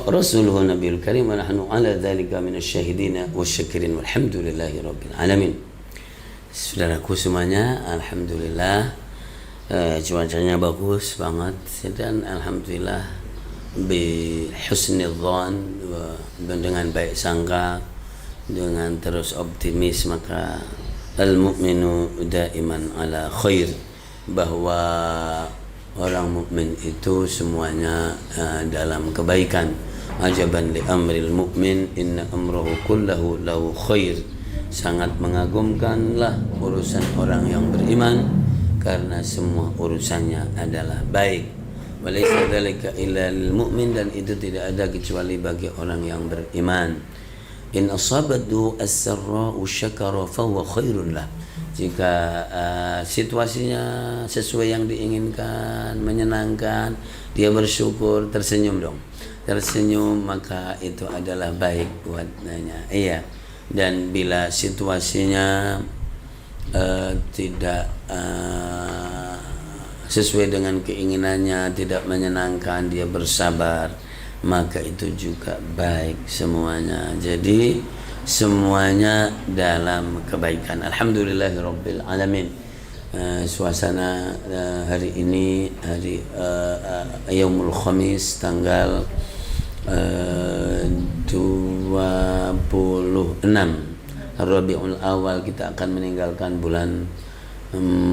wa rasuluhu nabiyul karim wa nahnu ala dzalika minasyahidina wasyakirin walhamdulillahi rabbil alamin. Saudaraku semuanya, alhamdulillah cuacanya bagus banget dan alhamdulillah bi husnidzan, dengan baik sangka, dengan terus optimis, maka al-mu'minu daiman ala khair, bahwa orang mukmin itu semuanya dalam kebaikan. Ajaban li amril mu'min inna amrahu kullahu lahu khair. Sangat mengagumkanlah urusan orang yang beriman, karena semua urusannya adalah baik. Walaysa dzalika illa lil mu'min, dan itu tidak ada kecuali bagi orang yang beriman. In asabatu as-sarra'u syakara fa huwa khairun lah. Jika situasinya sesuai yang diinginkan, menyenangkan, dia bersyukur, tersenyum dong. Tersenyum, maka itu adalah baik buatnya. Iya. Dan bila situasinya tidak sesuai dengan keinginannya, tidak menyenangkan, dia bersabar, maka itu juga baik semuanya. Jadi semuanya dalam kebaikan. Alhamdulillahirabbil alamin. Suasana hari ini hari Yaumul Khamis, tanggal 26 Rabiul Awal. Kita akan meninggalkan bulan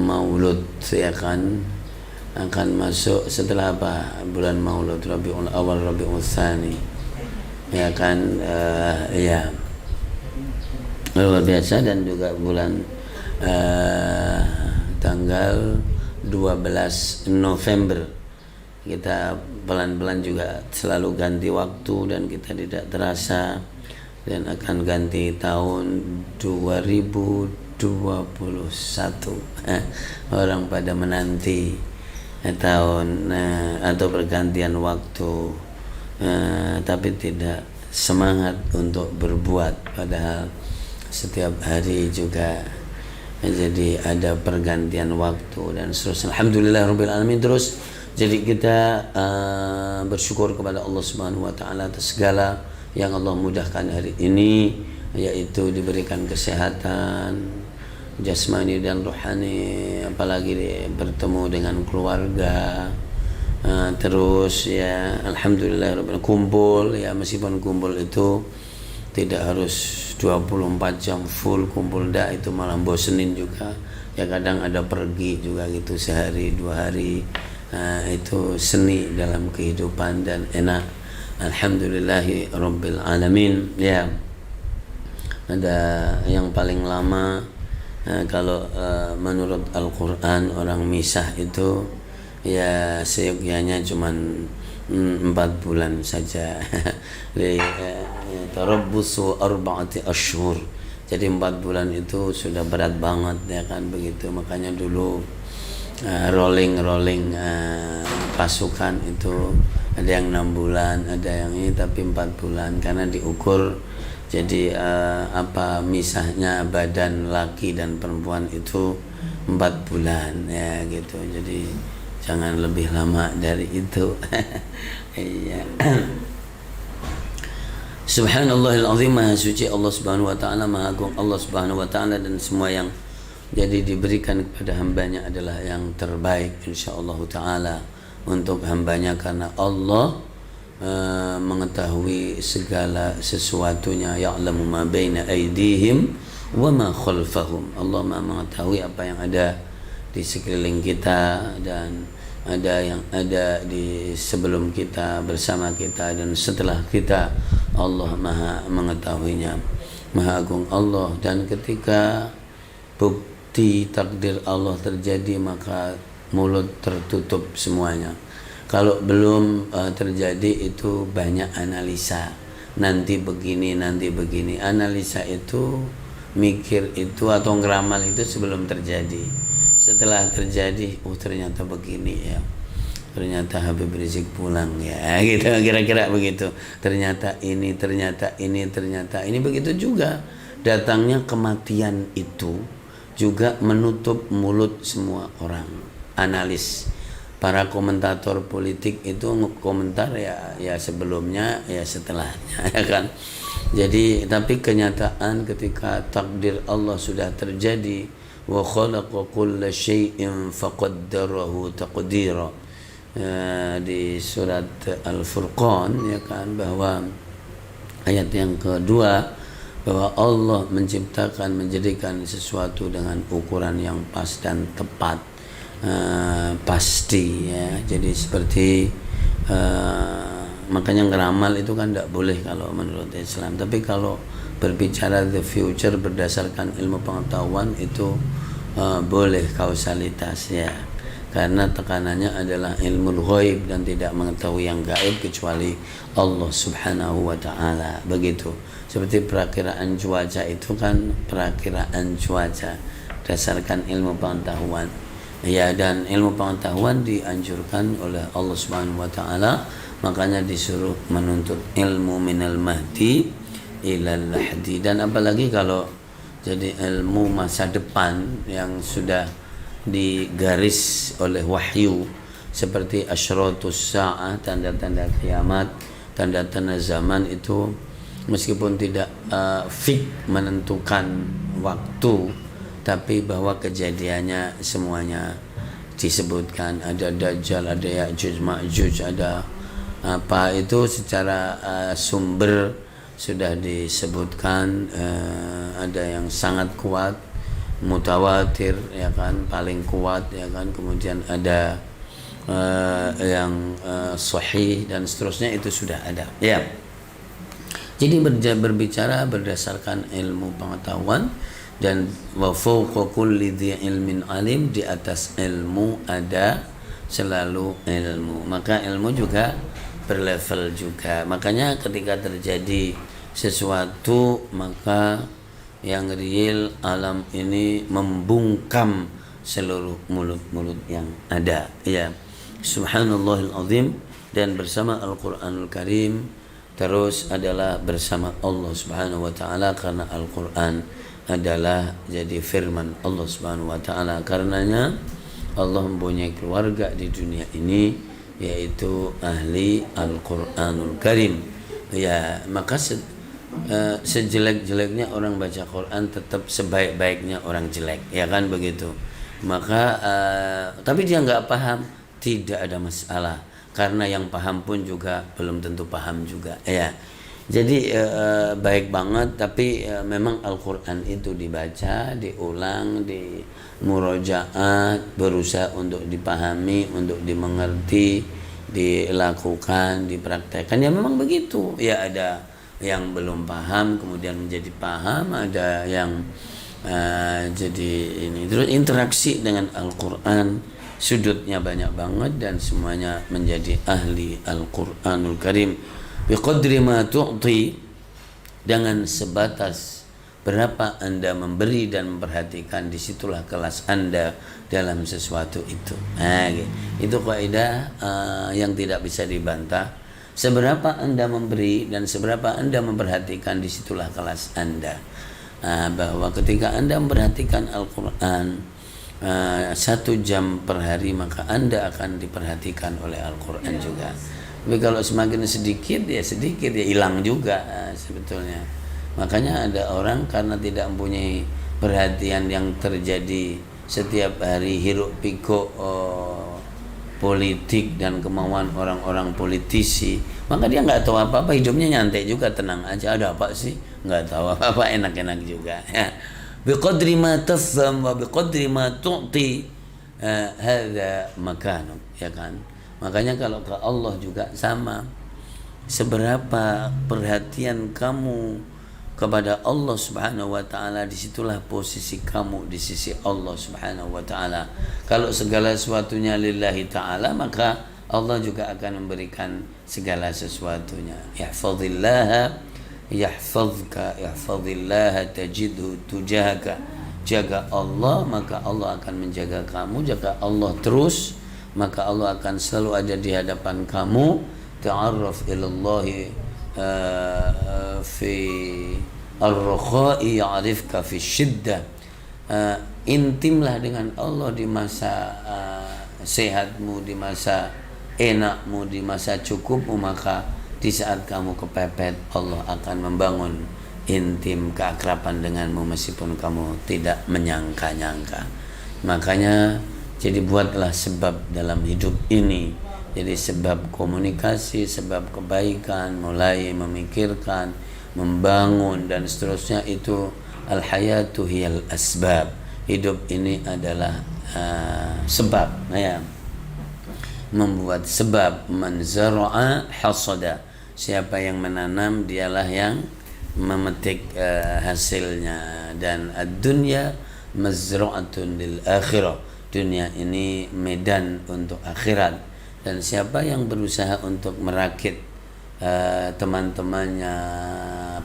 Maulud, ya kan, akan masuk setelah apa? Bulan Maulud, Rabiul Awal, Rabiul Tsani, ya kan, ya luar biasa. Dan juga bulan tanggal 12 November kita pelan-pelan juga selalu ganti waktu, dan kita tidak terasa, dan akan ganti tahun 2021. Orang pada menanti tahun atau pergantian waktu, tapi tidak semangat untuk berbuat, padahal setiap hari juga jadi ada pergantian waktu dan seterusnya. Alhamdulillahirabbil alamin. Terus jadi kita bersyukur kepada Allah Subhanahu wa taala atas segala yang Allah mudahkan hari ini, yaitu diberikan kesehatan jasmani dan rohani, apalagi bertemu dengan keluarga, terus ya alhamdulillah kumpul, ya meskipun kumpul itu tidak harus 24 jam full kumpul, dah itu malah bosenin juga ya, kadang ada pergi juga gitu sehari dua hari. Itu seni dalam kehidupan dan enak. Alhamdulillahi rabbil alamin. Ya, ada yang paling lama kalau menurut Al-Quran orang misah itu ya seyogyanya cuman 4 bulan saja. Tarabbusu arba'ati ashhur. Jadi 4 bulan itu sudah berat banget, ya kan, begitu. Makanya dulu rolling pasukan itu ada yang 6 bulan, ada yang ini, tapi 4 bulan karena diukur. Jadi misahnya badan laki dan perempuan itu 4 bulan, ya gitu. Jadi jangan lebih lama dari itu. Iya. Subhanallahil azim, maha suci Allah Subhanahu wa taala, maha agung Allah Subhanahu wa taala, dan semua yang jadi diberikan kepada hambanya adalah yang terbaik insyaallah taala untuk hambanya, karena Allah mengetahui segala sesuatunya. Ya'lamu ma baina aydihim wa ma khalfahum. Allah mengetahui apa yang ada di sekeliling kita dan ada yang ada di sebelum kita, bersama kita, dan setelah kita. Allah maha mengetahuinya, maha agung Allah. Dan ketika bukti takdir Allah terjadi, maka mulut tertutup semuanya. Kalau belum terjadi itu banyak analisa, nanti begini, nanti begini. Analisa itu, mikir itu atau ngeramal itu sebelum terjadi. Setelah terjadi, oh ternyata begini ya, ternyata Habib Rizik pulang ya, gitu, kira-kira begitu. Ternyata ini, ternyata ini, ternyata ini. Begitu juga datangnya kematian itu juga menutup mulut semua orang analis. para komentator politik itu komentar ya sebelumnya ya setelahnya ya kan. Jadi tapi kenyataan ketika takdir Allah sudah terjadi, wa khalaqa kulla syai'in faqaddarahu taqdira, di surat Al-Furqan ya kan, bahwa ayat yang kedua bahwa Allah menciptakan, menjadikan sesuatu dengan ukuran yang pas dan tepat, pasti ya. Jadi seperti makanya ngeramal itu kan tidak boleh kalau menurut Islam. Tapi kalau berbicara the future berdasarkan ilmu pengetahuan itu boleh kausalitas ya, karena tekanannya adalah ilmu ghaib dan tidak mengetahui yang gaib kecuali Allah Subhanahu wa taala. Begitu. Seperti perakiraan cuaca itu kan perakiraan cuaca berdasarkan ilmu pengetahuan. Ya, dan ilmu pengetahuan dianjurkan oleh Allah Subhanahu wa taala, makanya disuruh menuntut ilmu minal mahdi ilal lahdi. Dan apalagi kalau jadi ilmu masa depan yang sudah digaris oleh wahyu seperti asyratus sa'ah, tanda-tanda kiamat, tanda-tanda zaman itu meskipun tidak fix menentukan waktu, tapi bahwa kejadiannya semuanya disebutkan. Ada Dajjal, ada Ya'juj Ma'juj, ada apa itu secara sumber sudah disebutkan. Ada yang sangat kuat, mutawatir ya kan, paling kuat ya kan, kemudian ada yang sahih dan seterusnya, itu sudah ada ya. Jadi berbicara berdasarkan ilmu pengetahuan, dan wa fawqa kulli dhi ilmin alim, di atas ilmu ada selalu ilmu. Maka ilmu juga berlevel juga. Makanya ketika terjadi sesuatu, maka yang real alam ini membungkam seluruh mulut-mulut yang ada ya. Subhanallahil azim. Dan bersama Al-Qur'anul Karim terus adalah bersama Allah Subhanahu wa taala, karena Al-Qur'an adalah jadi firman Allah Subhanahu wa taala. Karenanya Allah mempunyai keluarga di dunia ini, yaitu ahli Al-Qur'anul Karim ya. Maka sejelek-jeleknya orang baca Quran tetap sebaik-baiknya orang jelek ya kan, begitu. Maka tapi dia nggak paham, tidak ada masalah, karena yang paham pun juga belum tentu paham juga ya. Jadi baik banget, tapi memang Al-Quran itu dibaca, diulang, di murojaat, berusaha untuk dipahami, untuk dimengerti, dilakukan, dipraktekkan ya. Memang begitu ya, ada yang belum paham kemudian menjadi paham, ada yang jadi ini. Terus interaksi dengan Al-Quran sudutnya banyak banget, dan semuanya menjadi ahli Al-Quranul Karim. Biqadri ma tu'ti, dengan sebatas berapa Anda memberi dan memperhatikan, disitulah kelas Anda dalam sesuatu itu. Itu kaidah yang tidak bisa dibantah. Seberapa Anda memberi dan seberapa Anda memperhatikan, disitulah kelas Anda. Bahwa ketika Anda memperhatikan Al-Quran 1 jam per hari, maka Anda akan diperhatikan oleh Al-Quran juga. Tapi kalau semakin sedikit ya hilang juga sebetulnya. Makanya ada orang karena tidak mempunyai perhatian yang terjadi setiap hari, hiruk pikuk politik dan kemauan orang-orang politisi, maka dia nggak tahu apa-apa, hidupnya nyantai juga, tenang aja. Ada apa sih? Nggak tahu apa-apa, enak-enak juga ya. Biqadri ma tafham wa biqadri ma tu'ti hadza makanu ya kan. Makanya kalau ke Allah juga sama, seberapa perhatian kamu kepada Allah Subhanahu wa taala, disitulah posisi kamu di sisi Allah Subhanahu wa taala. Kalau segala sesuatunya lillahi taala, maka Allah juga akan memberikan segala sesuatunya. Ihfazillaha yahfazka, ihfazillaha tajidhu tujahaka. Jaga Allah, maka Allah akan menjaga kamu. Jaga Allah terus, maka Allah akan selalu ada di hadapan kamu. Ta'arraf ilallahi fi ar-rakha'i ya'rifka fi syiddah. Intimlah dengan Allah di masa sehatmu, di masa enakmu, di masa cukupmu, maka di saat kamu kepepet Allah akan membangun intim keakraban denganmu meskipun kamu tidak menyangka-nyangka. Makanya jadi buatlah sebab dalam hidup ini, jadi sebab komunikasi, sebab kebaikan, mulai memikirkan, membangun dan seterusnya. Itu al-hayatu hiyal asbab. Hidup ini adalah sebab, ya. Membuat sebab. Man zara'a hasada. Siapa yang menanam dialah yang memetik hasilnya. Dan ad-dunya mazra'atun lil akhirah. Dunia ini medan untuk akhirat. Dan siapa yang berusaha untuk merakit teman-temannya,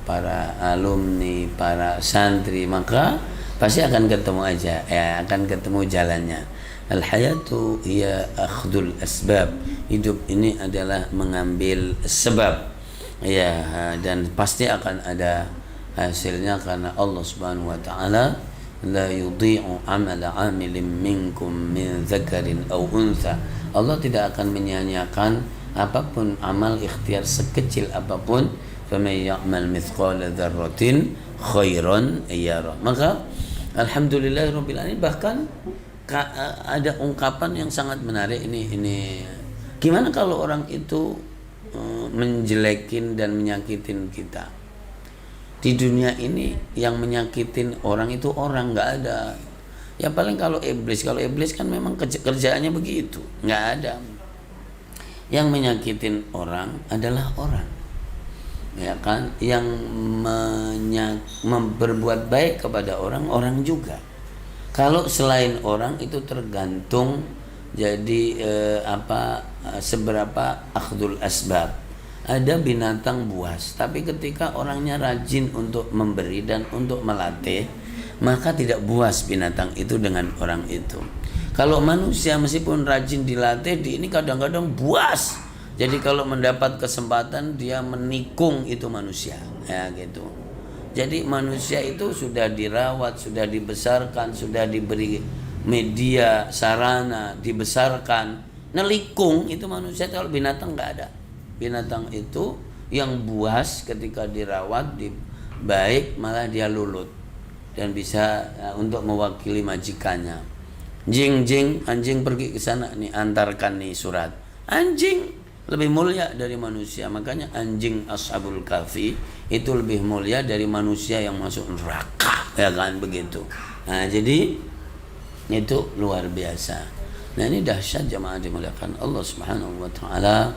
para alumni, para santri, maka pasti akan ketemu aja, ya, akan ketemu jalannya. Al-hayatu hiya akhdul asbab. Hidup ini adalah mengambil sebab, ya, dan pasti akan ada hasilnya karena Allah Subhanahu wa taala la yudhi'u amala 'amilin minkum min dzakarin aw untha. Allah tidak akan menyia-nyiakan apapun amal ikhtiar sekecil apapun. Faman ya'mal mithqala dzarratin khairan yara. Maka alhamdulillahirabbil alamin. Bahkan ada ungkapan yang sangat menarik ini. Gimana kalau orang itu menjelekin dan menyakitin kita? Di dunia ini yang menyakitin orang itu orang, nggak ada. Ya paling kalau iblis kan memang kerjaannya begitu, nggak ada. Yang menyakitin orang adalah orang, ya kan? Yang berbuat baik kepada orang juga. Kalau selain orang itu tergantung jadi seberapa akhdul asbab. Ada binatang buas, tapi ketika orangnya rajin untuk memberi dan untuk melatih, maka tidak buas binatang itu dengan orang itu. Kalau manusia meskipun rajin dilatih, ini kadang-kadang buas. Jadi kalau mendapat kesempatan dia menikung itu manusia, ya gitu. Jadi manusia itu sudah dirawat, sudah dibesarkan, sudah diberi media, sarana, dibesarkan. Nelikung itu manusia. Kalau binatang nggak ada. Binatang itu yang buas ketika dirawat, baik, malah dia lulut dan bisa untuk mewakili majikannya. Jing, anjing pergi ke sana nih, antarkan nih surat. Anjing lebih mulia dari manusia. Makanya anjing Ashabul Kahfi itu lebih mulia dari manusia yang masuk neraka, ya kan begitu. Nah, jadi itu luar biasa. Nah, ini dahsyat jemaah dimuliakan Allah Subhanahu wa taala.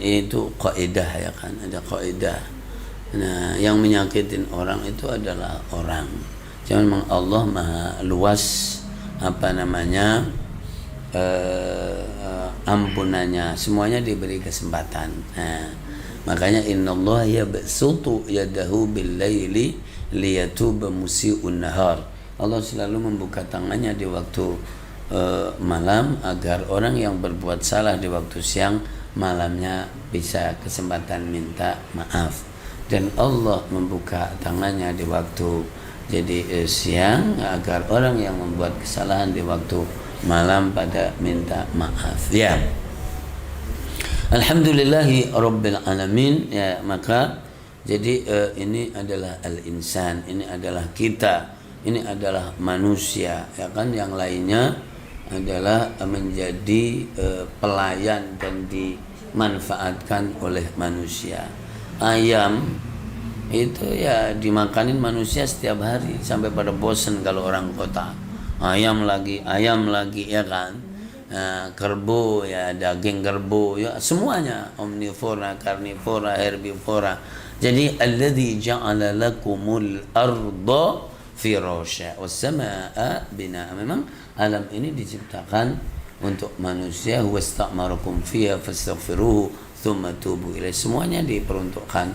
Itu kaidah, ya kan, ada kaidah. Nah, yang menyakitin orang itu adalah orang. Cuman memang Allah maha luas ampunannya, semuanya diberi kesempatan. Nah, makanya innallaha yabsutu yadahu bil laili liyatuba musii'un nahar. Allah selalu membuka tangannya di waktu malam agar orang yang berbuat salah di waktu siang malamnya bisa kesempatan minta maaf. Dan Allah membuka tangannya di waktu siang agar orang yang membuat kesalahan di waktu malam pada minta maaf. Ya, alhamdulillahi rabbil alamin. Ya, maka jadi ini adalah al-insan, ini adalah kita, ini adalah manusia, ya kan. Yang lainnya adalah menjadi pelayan dan dimanfaatkan oleh manusia. Ayam itu ya dimakanin manusia setiap hari sampai pada bosan kalau orang kota. Ayam lagi, ya kan. Kerbau, ya daging kerbau, ya semuanya, omnivora, karnivora, herbivora. Jadi alladzi ja'ala lakumul arda firasya was samaa binaa. Memang alam ini diciptakan untuk manusia. Wasta'marakum fiha fastaghfiruhu tsumma tubu ilaihi. Semuanya diperuntukkan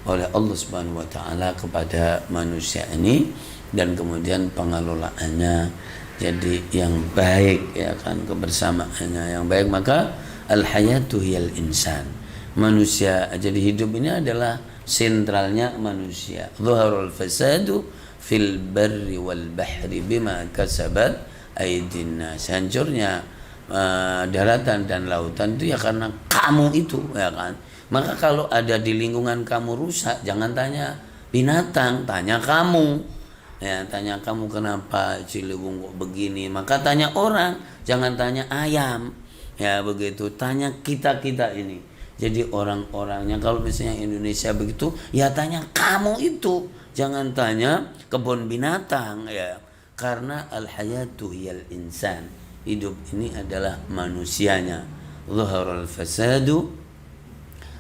oleh Allah Subhanahu wa taala kepada manusia ini, dan kemudian pengelolaannya jadi yang baik, ya kan, kebersamaannya yang baik. Maka al hayatu hiyal insan. Manusia, jadi hidup ini adalah sentralnya manusia. Dhaharul fasadu fil barri wal bahri bima kasabat aydin nas. Hancurnya daratan dan lautan itu ya karena kamu itu, ya kan. Maka kalau ada di lingkungan kamu rusak, jangan tanya binatang, tanya kamu. Ya, tanya kamu kenapa Ciliwung kok begini, maka tanya orang, jangan tanya ayam. Ya begitu, tanya kita-kita ini. Jadi orang-orangnya kalau misalnya Indonesia begitu, ya tanya kamu itu, jangan tanya kebun binatang, ya. Karena al-hayatu hiyal insan. Hidup ini adalah manusianya. Zaharal fasadu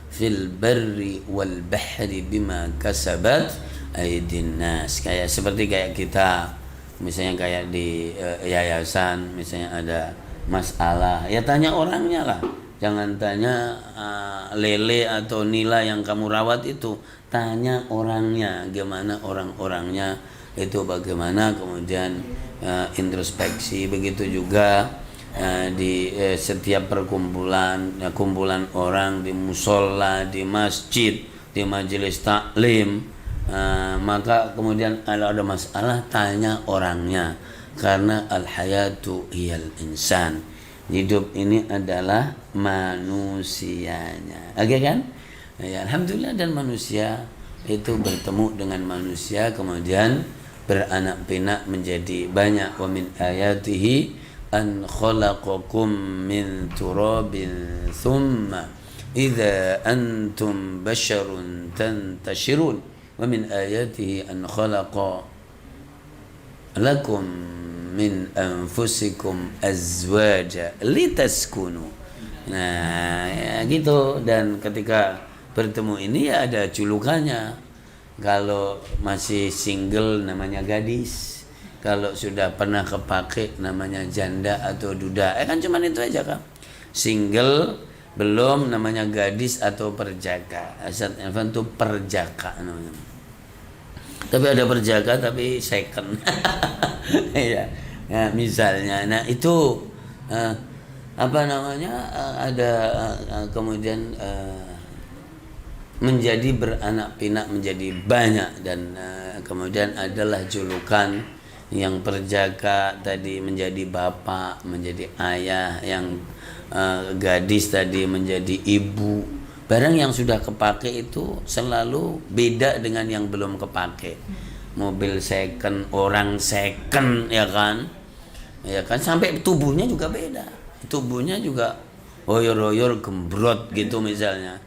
fil barri wal bahri bima kasabat aydin nas. Seperti kita misalnya kayak di yayasan misalnya ada masalah, ya tanya orangnya lah, jangan tanya lele atau nila yang kamu rawat itu, tanya orangnya, gimana orang-orangnya itu, bagaimana kemudian introspeksi. Begitu juga di setiap perkumpulan, kumpulan orang di musola, di masjid, di majelis taklim, maka kemudian kalau ada masalah tanya orangnya, karena al-hayatu hiyal insan. Hidup ini adalah manusianya, oke kan? Ya, alhamdulillah, dan manusia itu bertemu dengan manusia kemudian beranak pinak menjadi banyak. Wa min ayatihi an khalaqakum min turabin thumma idza antum basharun tantashirun wa min ayatihi an khalaqa lakum min anfusikum azwaja litaskunu. Nah ya gitu. Dan ketika bertemu ini ya ada julukannya. Kalau masih single namanya gadis, kalau sudah pernah kepake namanya janda atau duda. Kan cuman itu aja kan. Single belum namanya gadis atau perjaka. Asal Irfan itu perjaka namanya. Tapi ada perjaka tapi second. Ya. Ya, misalnya. Nah, itu apa namanya? Ada kemudian menjadi beranak pinak menjadi banyak, dan kemudian adalah julukan yang perjaka tadi menjadi bapak, menjadi ayah, yang gadis tadi menjadi ibu. Barang yang sudah kepake itu selalu beda dengan yang belum kepake. Mobil second, orang second, ya kan? Ya kan, sampai tubuhnya juga beda. Tubuhnya juga oyor-oyor gembrot gitu misalnya.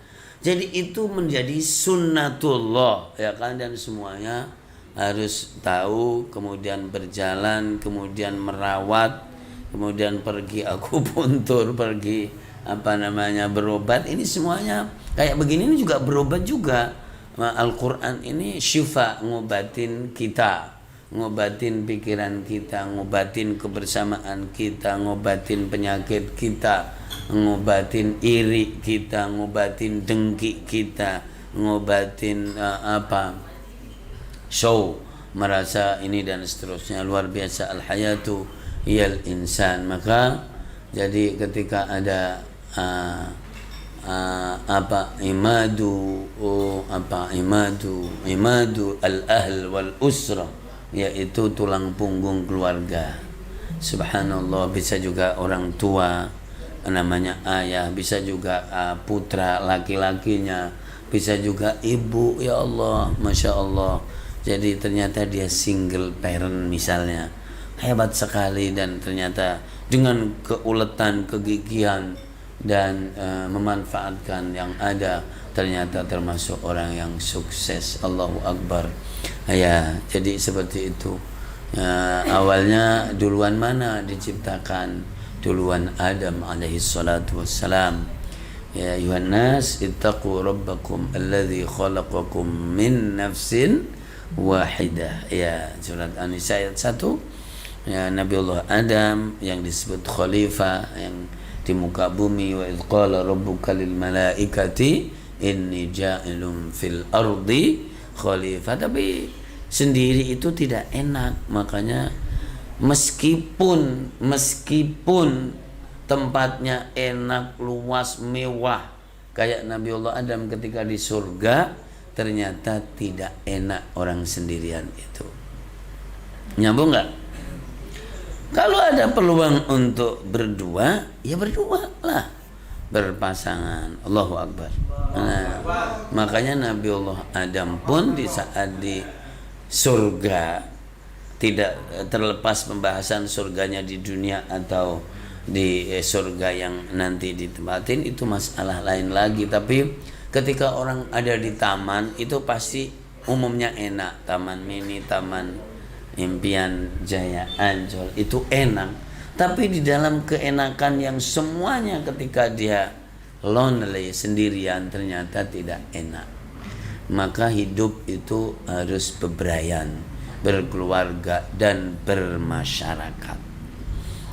Jadi itu menjadi sunnatullah, ya kan, dan semuanya harus tahu, kemudian berjalan, kemudian merawat, kemudian pergi akupuntur, pergi berobat. Ini semuanya kayak begini ini juga berobat juga. Al-Quran ini syifa, ngobatin kita, ngobatin pikiran kita, ngobatin kebersamaan kita, ngobatin penyakit kita, ngobatin iri kita, ngobatin dengki kita, ngobatin show, merasa ini dan seterusnya. Luar biasa. Al-hayatu hiyal insan. Maka jadi ketika ada imadu al-ahl wal usra, yaitu tulang punggung keluarga. Subhanallah, bisa juga orang tua namanya ayah, bisa juga putra laki-lakinya, bisa juga ibu. Ya Allah, Masya Allah. Jadi ternyata dia single parent misalnya, hebat sekali, dan ternyata dengan keuletan, kegigihan, dan memanfaatkan yang ada, ternyata termasuk orang yang sukses. Allahu Akbar. Ya, jadi seperti itu. Awalnya duluan mana diciptakan? Duluan Adam alaihi salatu wassalam. Ya ayuhan nas ittaqu rabbakum alladzi khalaqakum min nafsin wahidah. Ya, surat An-Nisa ayat 1. Ya, Nabiullah Adam yang disebut khalifah yang di muka bumi. Wa idz qala rabbuka lil malaikati inni ja'ilun fil ardi khalifah. Tapi sendiri itu tidak enak. Makanya meskipun tempatnya enak, luas, mewah kayak Nabiullah Adam ketika di surga, ternyata tidak enak orang sendirian itu. Nyambung nggak? Kalau ada peluang untuk berdua, ya berdua lah, berpasangan. Allahu Akbar. Nah, makanya Nabiullah Adam pun di saat di surga, tidak terlepas pembahasan surganya di dunia atau di surga yang nanti ditempatin, itu masalah lain lagi. Tapi ketika orang ada di taman, itu pasti umumnya enak. Taman mini, taman Impian Jaya, Ancol, itu enak. Tapi di dalam keenakan yang semuanya ketika dia lonely, sendirian, ternyata tidak enak. Maka hidup itu harus bebrayan, berkeluarga dan bermasyarakat.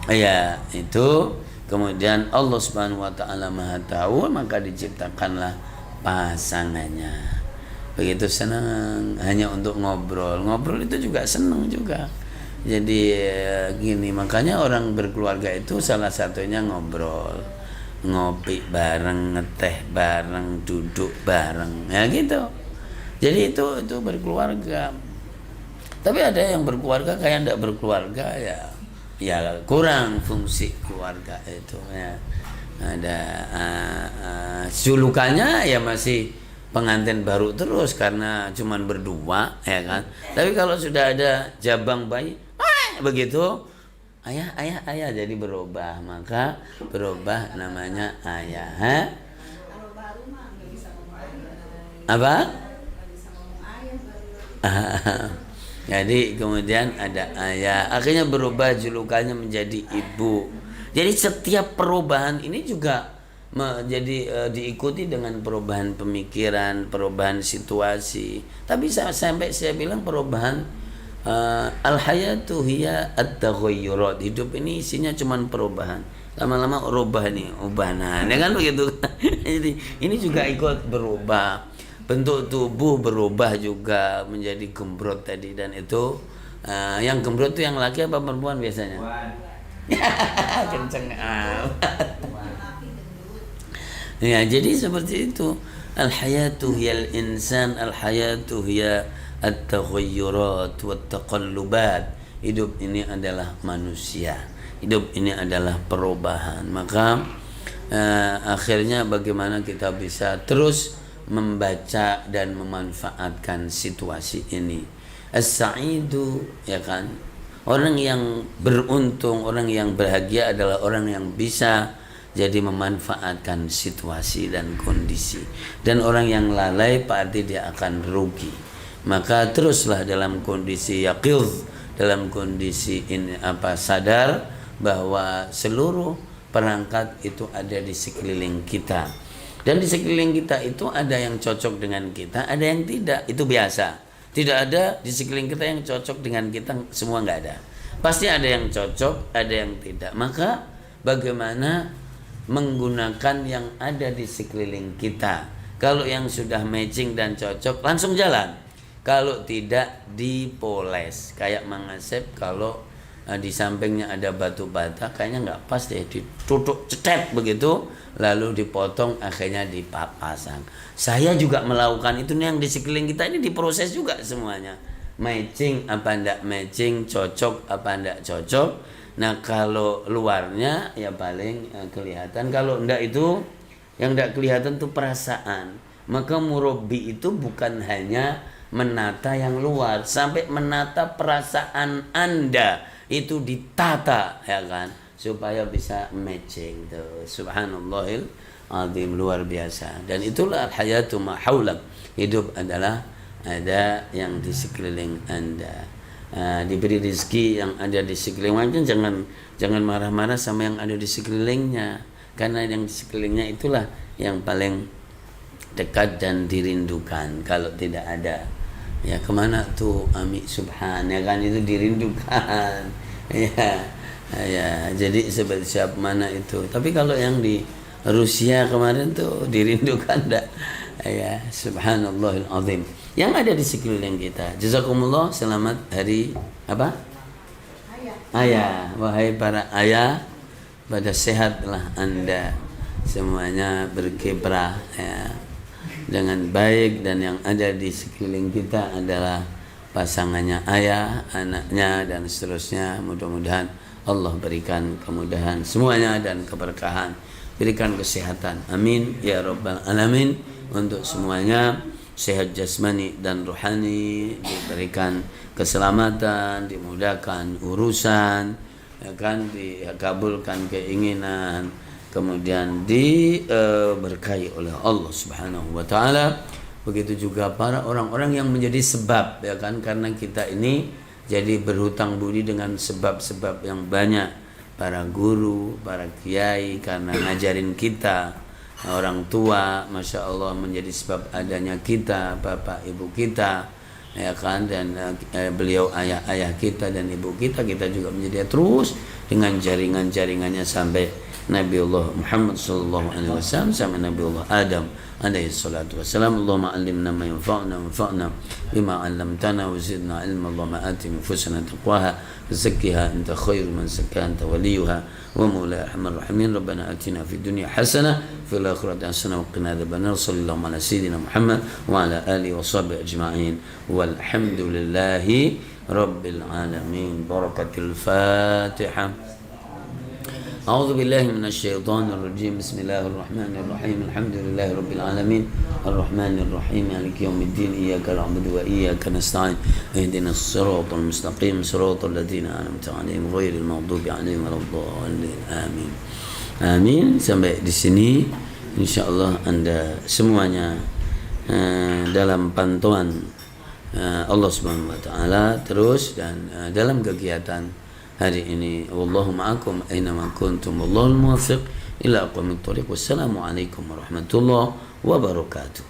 Ya, itu kemudian Allah Subhanahu wa taala Maha tahu, maka diciptakanlah pasangannya. Begitu senang hanya untuk ngobrol itu juga senang juga. Jadi gini, makanya orang berkeluarga itu salah satunya ngobrol, ngopi bareng, ngeteh bareng, duduk bareng, ya gitu. Jadi itu berkeluarga. Tapi ada yang berkeluarga kayak tidak berkeluarga, ya kurang fungsi keluarga itu ya. Ada julukannya ya masih pengantin baru terus karena cuman berdua, ya kan. Tapi kalau sudah ada jabang bayi, begitu ayah jadi berubah, maka berubah namanya ayah. Apa? Jadi kemudian ada ayah, akhirnya berubah julukannya menjadi ibu. Jadi setiap perubahan ini juga diikuti dengan perubahan pemikiran, perubahan situasi. Tapi sampai saya bilang perubahan al-hayatu hiya at-taghayyurat. Hidup ini isinya cuman perubahan. Lama-lama ubah nih, ubahan. Ya kan begitu. Jadi ini juga ikut berubah. Bentuk tubuh berubah juga menjadi gembrot tadi, dan itu yang gembrot itu yang laki apa perempuan biasanya? Kenceng ya, jadi seperti itu. Al-hayatu hiyal insan, al-hayatu hiya at-taghayyurat wa taqallubat. Hidup ini adalah manusia. Hidup ini adalah perubahan. Maka akhirnya bagaimana kita bisa terus membaca dan memanfaatkan situasi ini. As-sa'idu, ya kan? Orang yang beruntung, orang yang bahagia adalah orang yang bisa jadi memanfaatkan situasi dan kondisi. Dan orang yang lalai pasti dia akan rugi. Maka teruslah dalam kondisi yaqidh, dalam kondisi ini sadar bahwa seluruh perangkat itu ada di sekeliling kita. Dan di sekeliling kita itu ada yang cocok dengan kita, ada yang tidak. Itu biasa. Tidak ada di sekeliling kita yang cocok dengan kita, semua nggak ada. Pasti ada yang cocok, ada yang tidak. Maka bagaimana menggunakan yang ada di sekeliling kita. Kalau yang sudah matching dan cocok, langsung jalan. Kalau tidak, dipoles. Kayak Mang Asep, kalau di sampingnya ada batu bata, kayaknya nggak pas deh, ditutup cetet begitu, lalu dipotong, akhirnya dipasang. Saya juga melakukan itu nih, yang di sekeliling kita ini diproses juga semuanya. Matching apa ndak matching, cocok apa ndak cocok. Nah kalau luarnya ya paling kelihatan, kalau ndak itu yang ndak kelihatan tuh perasaan. Maka murabbi itu bukan hanya menata yang luar, sampai menata perasaan Anda itu ditata, ya kan, supaya bisa matching tuh. Subhanallahil azim, luar biasa. Dan itulah al-hayatu ma haulak. Hidup adalah ada yang di sekeliling Anda. Diberi rezeki yang ada di sekeliling, mungkin jangan marah-marah sama yang ada di sekelilingnya, karena yang di sekelilingnya itulah yang paling dekat dan dirindukan. Kalau tidak ada, ya kemana tuh Ami Subhan, ya kan, itu dirindukan. ya jadi siapa mana itu. Tapi kalau yang di Rusia kemarin tuh dirindukan enggak? Ya subhanallahil azim, yang ada di sekeliling kita. Jazakumullah, selamat hari apa? Ayah. Wahai para ayah, pada sehatlah Anda semuanya, berkiprah ya dengan baik, dan yang ada di sekeliling kita adalah pasangannya ayah, anaknya, dan seterusnya. Mudah-mudahan Allah berikan kemudahan semuanya dan keberkahan, berikan kesehatan, amin ya rabbal alamin. Untuk semuanya sehat jasmani dan rohani, diberikan keselamatan, dimudahkan urusan, ya kan, dikabulkan keinginan, kemudian diberkahi oleh Allah Subhanahu wa taala. Begitu juga para orang-orang yang menjadi sebab, ya kan, karena kita ini jadi berhutang budi dengan sebab-sebab yang banyak. Para guru, para kiai karena ngajarin kita, orang tua, masya Allah, menjadi sebab adanya kita, bapak ibu kita, ya kan, dan beliau ayah-ayah kita dan ibu kita juga menjadi terus dengan jaringan-jaringannya sampai Nabiullah Muhammad sallallahu alaihi wasallam, sampai Nabiullah Adam alaihi salatu wassalam. Allahumma allimna ma yanfa'una wanfa'na bima 'allamtana wa zidna ilma. Allahumma ati nufusana taqwaha zakkiha anta khairu man zakkaha anta waliyuha wa mawlaha arhamar rahimin. Rabbana atina fid dunya hasanah fil akhirati hasanah wa qina adzabannar. Sallallahu ala sayyidina Muhammad wa ala alihi wa sahbihi ajma'in walhamdulillahi rabbil alamin. Barakatul Fatihah. أعوذ بالله من الشيطان الرجيم. بسم الله الرحمن الرحيم. الحمد لله رب العالمين الرحمن الرحيم مالك يوم الدين إياك نعبد وإياك نستعين اهدنا الصراط المستقيم صراط الذين أنعمت عليهم غير المغضوب عليهم ولا الضالين آمين. Amin. Sampai di sini insyaallah Anda semuanya dalam pantauan Allah Subhanahu wa taala terus, dan dalam kegiatan hari ini. Wallahu ma'akum aina ma kuntum, wallahul muwaffiq ila aqwamit thoriq. Wassalamu alaikum warahmatullahi wabarakatuh.